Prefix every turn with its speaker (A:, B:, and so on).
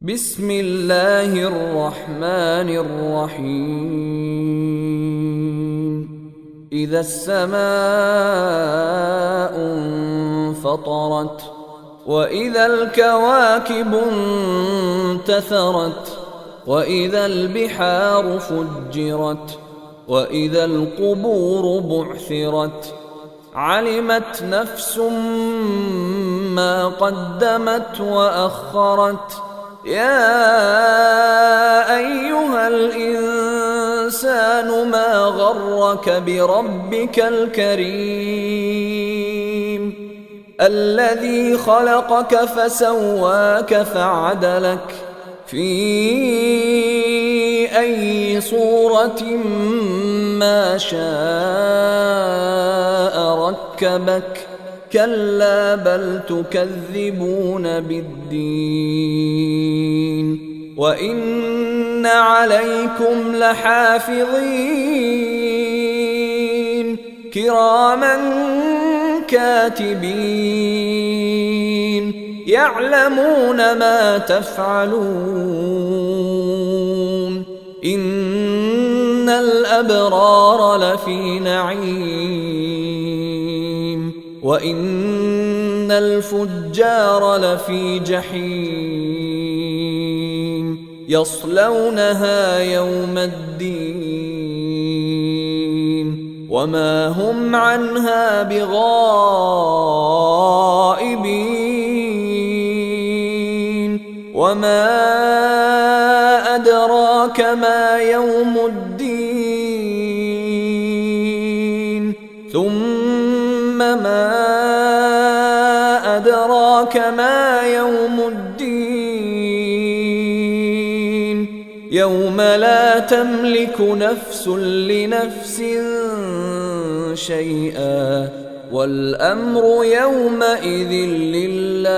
A: بسم الله الرحمن الرحيم. إذا السماء انفطرت وإذا الكواكب انتثرت وإذا البحار فجرت وإذا القبور بعثرت علمت نفس ما قدمت وأخرت. يا أيها الإنسان ما غرك بربك الكريم الذي خلقك فسواك فعدلك في أي صورة ما شاء ركبك. كلا بل تكذبون بالدين وإن عليكم لحافظين كراما كاتبين يعلمون ما تفعلون. إن الأبرار لفي نعيم وإن الفجار لفي جحيم يصلونها يوم الدين وما هم عنها بغائبين. وما أدراك ما يوم الدين ثم ما أدراك ما يوم الدين يوم لا تملك نفس لنفس شيئا والأمر يومئذ لله.